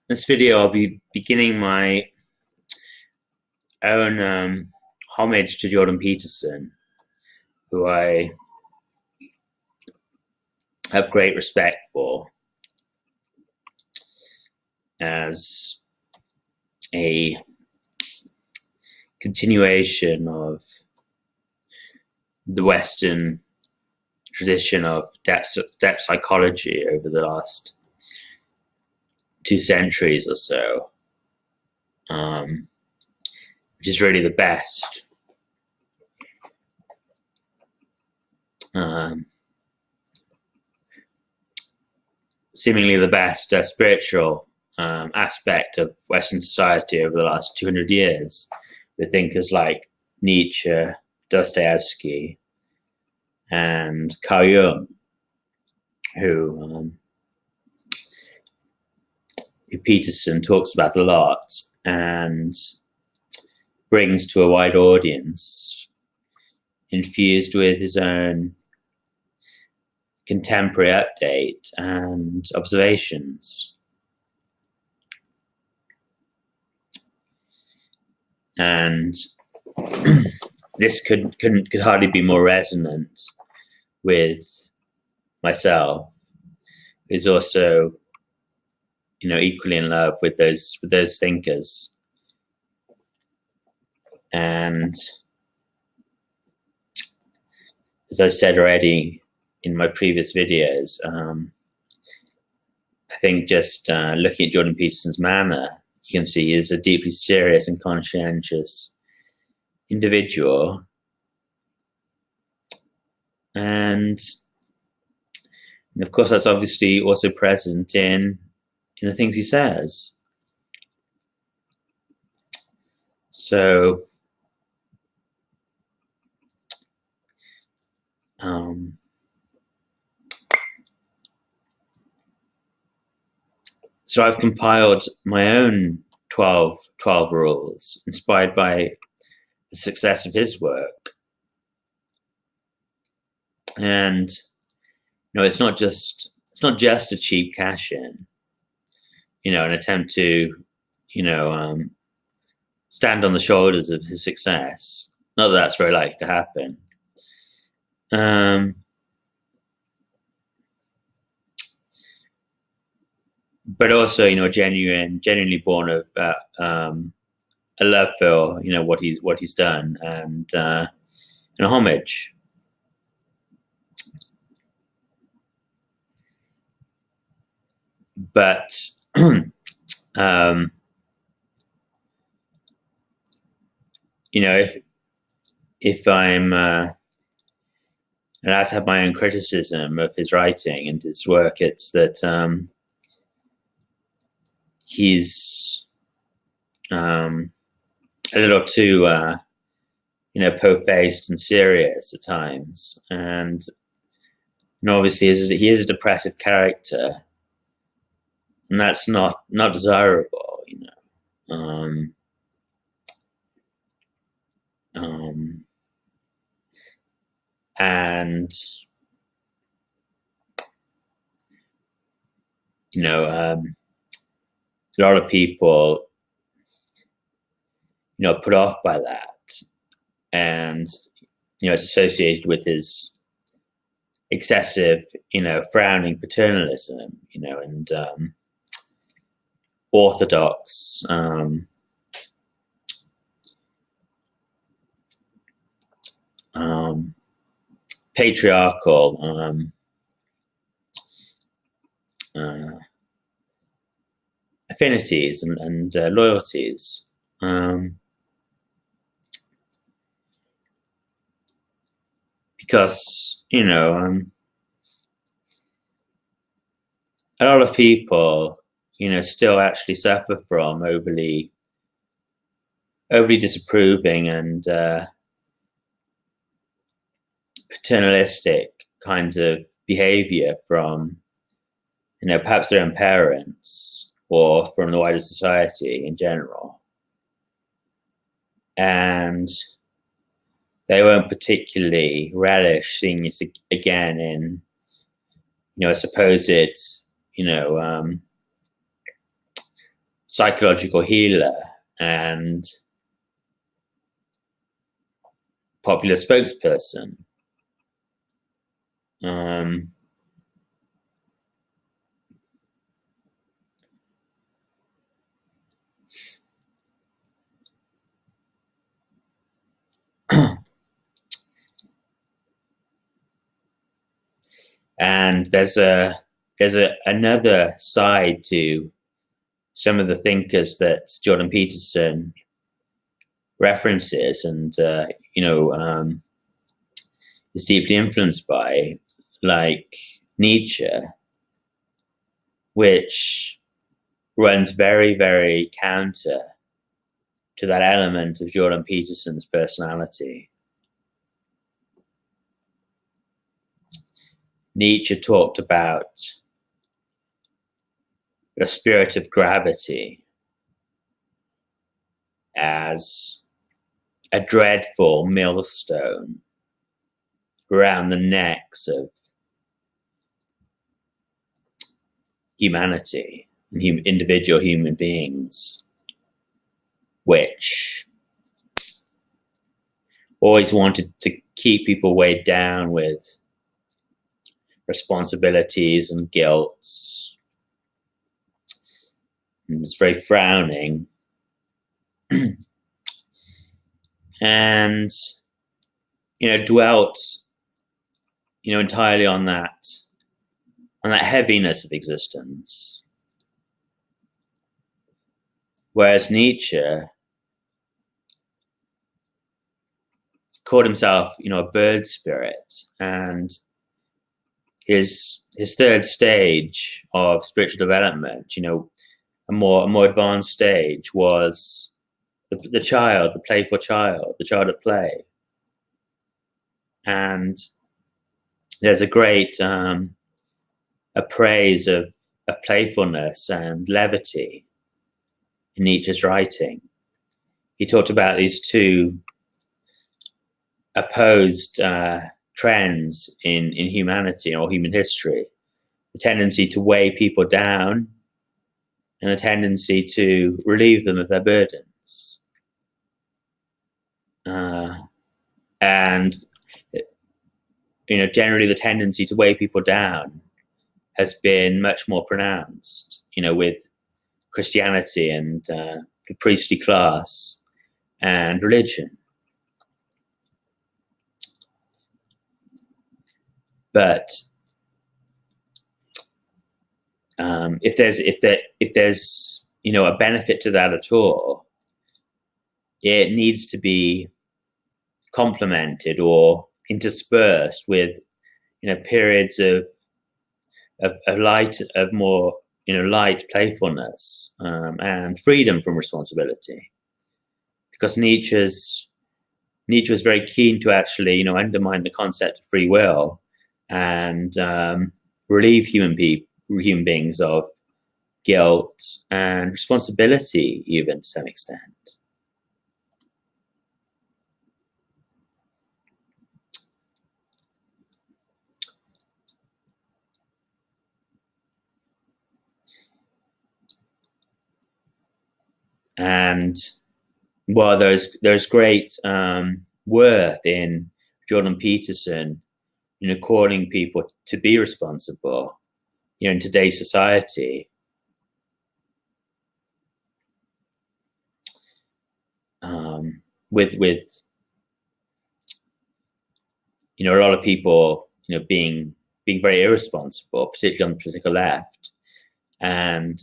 This video, I'll be beginning my own homage to Jordan Peterson, who I have great respect for as a continuation of the Western tradition of depth psychology over the last 2 centuries or so, which is really the best. Seemingly the best spiritual aspect of Western society over the last 200 years, with thinkers like Nietzsche, Dostoevsky, and Carl Jung, who Peterson talks about a lot and brings to a wide audience, infused with his own contemporary update and observations. And this could hardly be more resonant with myself, who's also, equally in love with those thinkers. And as I said already in my previous videos, I think just looking at Jordan Peterson's manner, you can see he is a deeply serious and conscientious individual. And of course, that's obviously also present in the things he says. So, so I've compiled my own 12 rules inspired by the success of his work. And it's not just a cheap cash in, an attempt to stand on the shoulders of his success. Not that that's very likely to happen. But also, genuinely born of a love for what he's done, and homage. But if I'm allowed to have my own criticism of his writing and his work, it's that he's a little too po-faced and serious at times, and obviously he is a depressive character, and that's not desirable, and a lot of people put off by that, and it's associated with his excessive frowning paternalism, and orthodox patriarchal affinities and loyalties. Because a lot of people still actually suffer from overly disapproving and paternalistic kinds of behavior from perhaps their own parents or from the wider society in general. And they won't particularly relish seeing it again in, a supposed, psychological healer and popular spokesperson. And there's another side to some of the thinkers that Jordan Peterson references and is deeply influenced by, like Nietzsche, which runs very, very counter to that element of Jordan Peterson's personality. Nietzsche talked about the spirit of gravity as a dreadful millstone around the necks of humanity and individual human beings, which always wanted to keep people weighed down with responsibilities and guilts. It was very frowning. And, dwelt, entirely on that heaviness of existence. Whereas Nietzsche called himself, a bird spirit, and his third stage of spiritual development, a more advanced stage, was the child, the playful child, the child at play. And there's a great praise of playfulness and levity in Nietzsche's writing. He talked about these two opposed trends in humanity or human history: the tendency to weigh people down and a tendency to relieve them of their burdens. And generally the tendency to weigh people down has been much more pronounced, with Christianity and the priestly class and religion. But if there's a benefit to that at all, it needs to be complemented or interspersed with periods of more light playfulness and freedom from responsibility, because Nietzsche was very keen to actually undermine the concept of free will and relieve human beings of guilt and responsibility, even to some extent. And while there's great worth in Jordan Peterson, calling people to be responsible, in today's society, with a lot of people being very irresponsible, particularly on the political left, and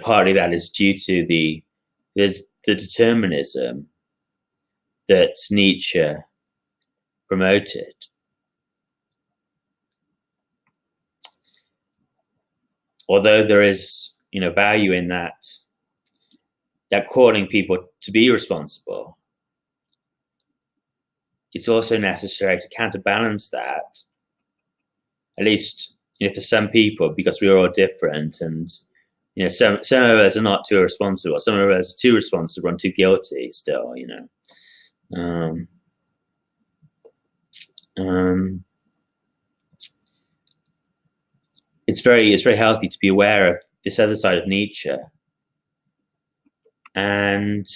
partly that is due to the determinism that Nietzsche promoted. Although there is value in that calling people to be responsible, it's also necessary to counterbalance that, at least for some people, because we're all different, and some of us are not too responsible, some of us are too responsible and too guilty still. um, it's very healthy to be aware of this other side of Nietzsche, and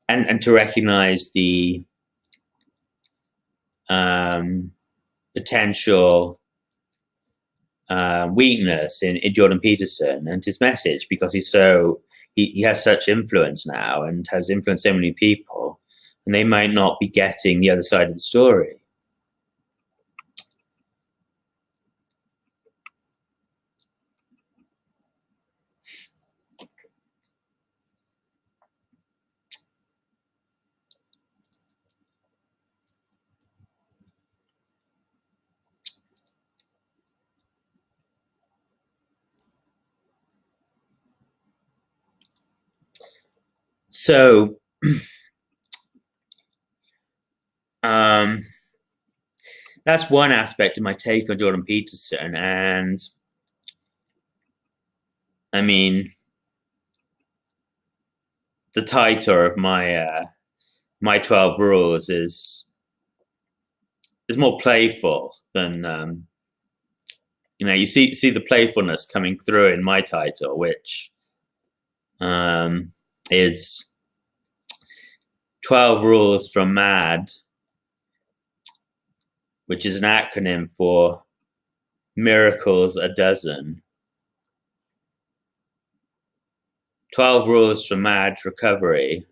and to recognize the um, potential weakness in Jordan Peterson and his message, because he has such influence now and has influenced so many people, and they might not be getting the other side of the story. So um, that's one aspect of my take on Jordan Peterson, and I mean, the title of my 12 rules is more playful than you see the playfulness coming through in my title, which um, is 12 rules from MAD, which is an acronym for miracles a dozen. 12 rules from MAD recovery,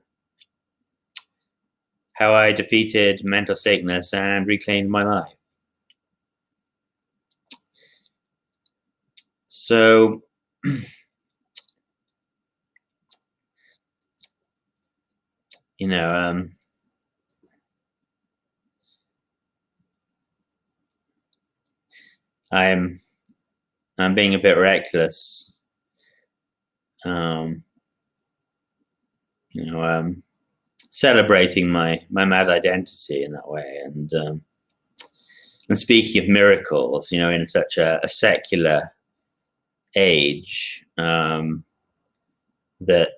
how I defeated mental sickness and reclaimed my life. So you know, I'm being a bit reckless. Um, you know, celebrating my mad identity in that way, and speaking of miracles, in such a secular age, that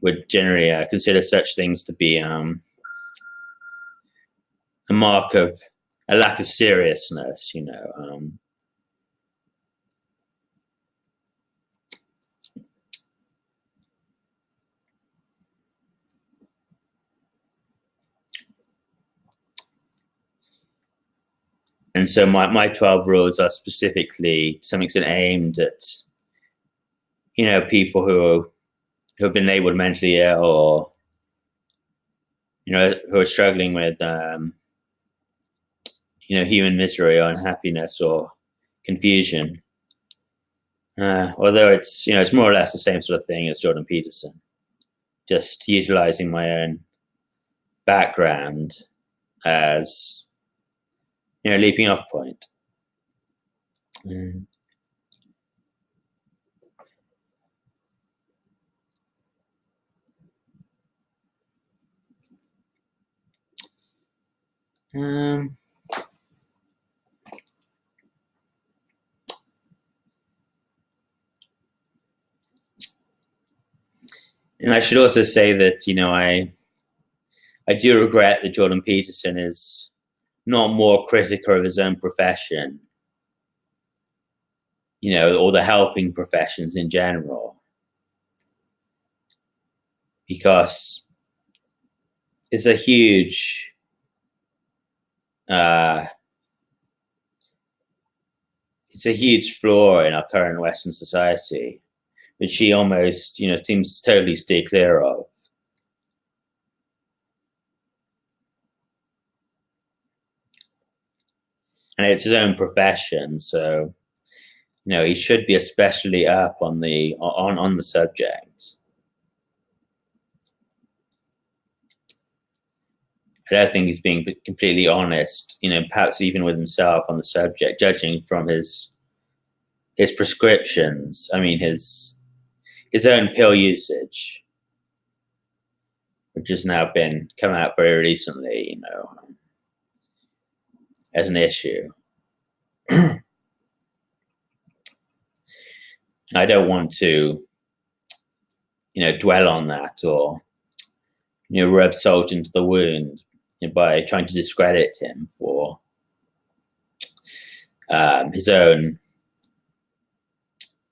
would generally consider such things to be a mark of a lack of seriousness. And so my 12 rules are specifically to some extent aimed at people who have been labeled mentally ill, or who are struggling with human misery or unhappiness or confusion. Although it's more or less the same sort of thing as Jordan Peterson, just utilizing my own background as leaping off point. Mm. Um, and I should also say that I do regret that Jordan Peterson is not more critical of his own profession, or the helping professions in general, because it's a huge uh, it's a huge flaw in our current Western society, which he almost seems to totally stay clear of. And it's his own profession, so he should be especially up on the subject. I don't think he's being completely honest, perhaps even with himself on the subject, judging from his prescriptions. I mean, his own pill usage, which has now been come out very recently, as an issue. I don't want to dwell on that, or rub salt into the wound by trying to discredit him for his own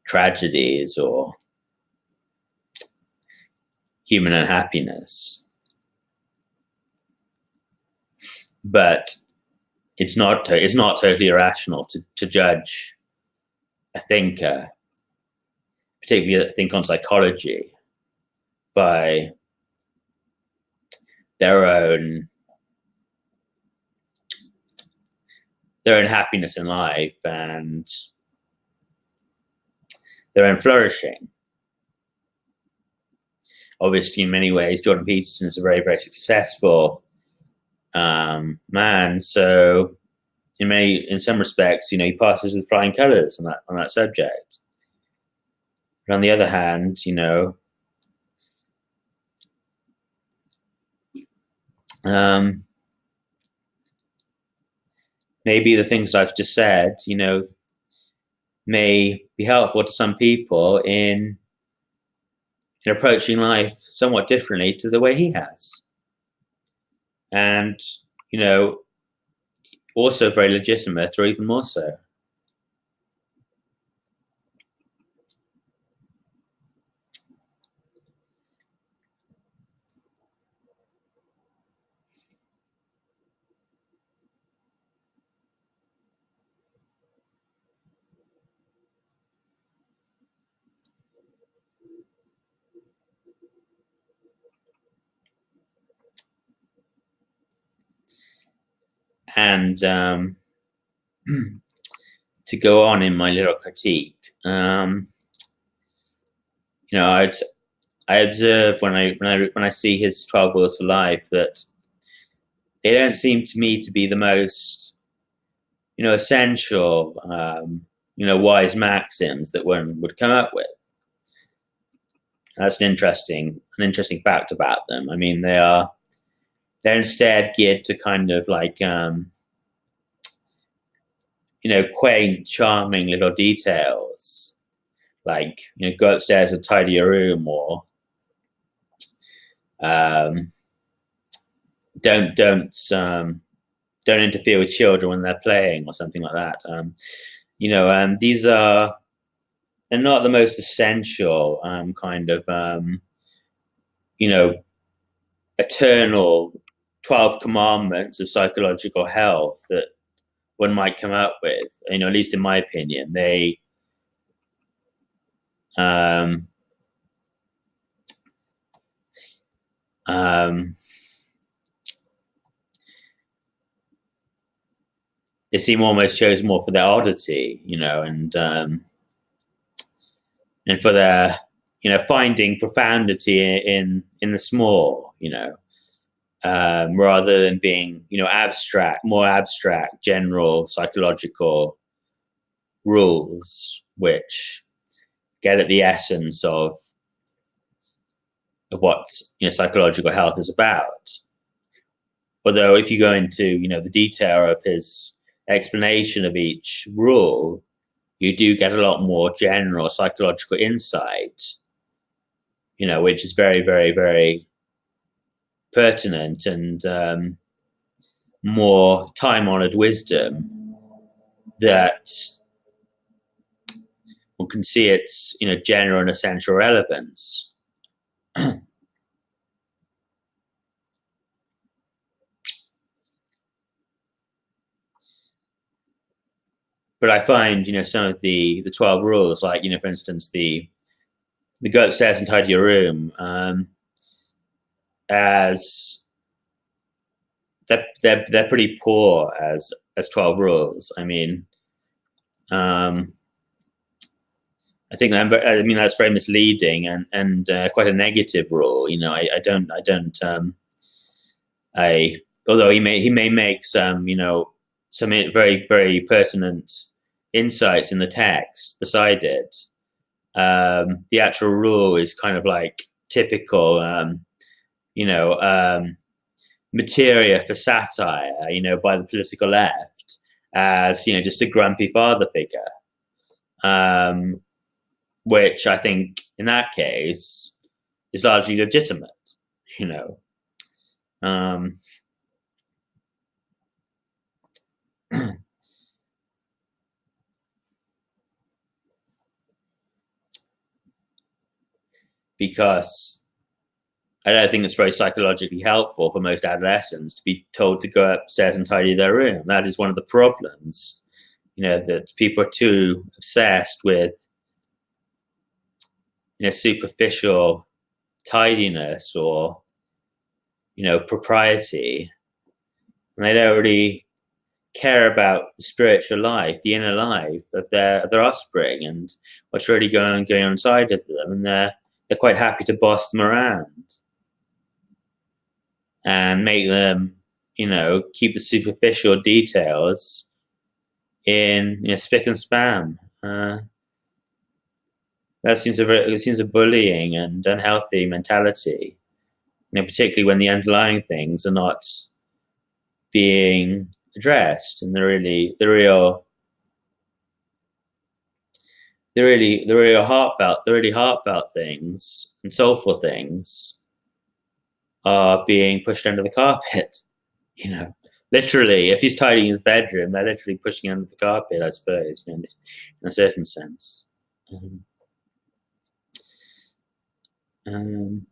tragedies or human unhappiness. But it's not totally irrational to judge a thinker, particularly a thinker on psychology, by their own happiness in life and their own flourishing. Obviously, in many ways, Jordan Peterson is a very, very successful man. So, in some respects, he passes with flying colours on that subject. But on the other hand, maybe the things I've just said, may be helpful to some people in approaching life somewhat differently to the way he has. And, also very legitimate, or even more so. And to go on in my little critique, I observe when I see his 12 Rules for Life that they don't seem to me to be the most essential wise maxims that one would come up with. That's an interesting fact about them. I mean, they're instead geared to kind of like quaint, charming little details, like go upstairs and tidy your room, or don't interfere with children when they're playing, or something like that. These are they're not the most essential kind of eternal 12 commandments of psychological health that one might come up with. At least in my opinion, they they seem almost chosen more for their oddity, and for their finding profundity in the small, rather than being more abstract, general psychological rules which get at the essence of what psychological health is about. Although if you go into the detail of his explanation of each rule, you do get a lot more general psychological insight, which is very, very, very pertinent, and more time-honored wisdom that one can see its general and essential relevance. But I find some of the 12 rules, like for instance the go upstairs and tidy your room, as they're pretty poor as 12 rules. I mean, I think that's very misleading and quite a negative rule. Although he may make some some very, very pertinent insights in the text beside it. The actual rule is kind of like typical materia for satire, by the political left, as just a grumpy father figure, which I think in that case is largely legitimate, you know. Um, because I don't think it's very psychologically helpful for most adolescents to be told to go upstairs and tidy their room. That is one of the problems, you know, that people are too obsessed with, you know, superficial tidiness or, you know, propriety, and they don't really care about the spiritual life, the inner life of their offspring, and what's really going on inside of them, and they're quite happy to boss them around and make them, you know, keep the superficial details in, you know, spick and spam. It seems a bullying and unhealthy mentality. You know, particularly when the underlying things are not being addressed, and the really heartfelt things and soulful things are being pushed under the carpet. You know, literally, if he's tidying his bedroom, they're literally pushing under the carpet, I suppose, in a certain sense. Um, um,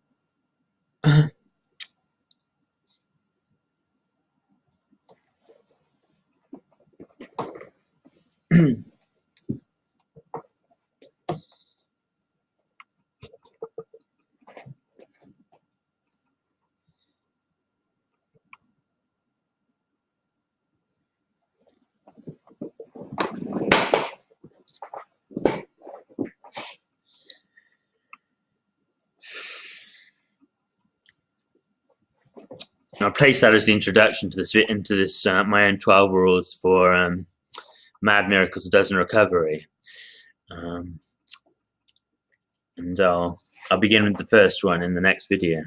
I'll place that as the introduction to this my own 12 rules for Mad Miracles of Dozen Recovery, um, and I'll begin with the first one in the next video.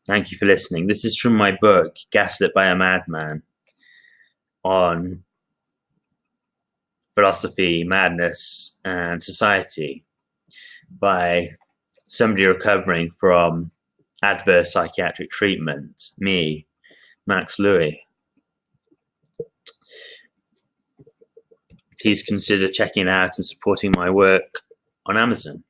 Thank you for listening. This is from my book Gaslit by a Madman, on philosophy, madness, and society, by somebody recovering from adverse psychiatric treatment, me, Max Louis. Please consider checking it out and supporting my work on Amazon.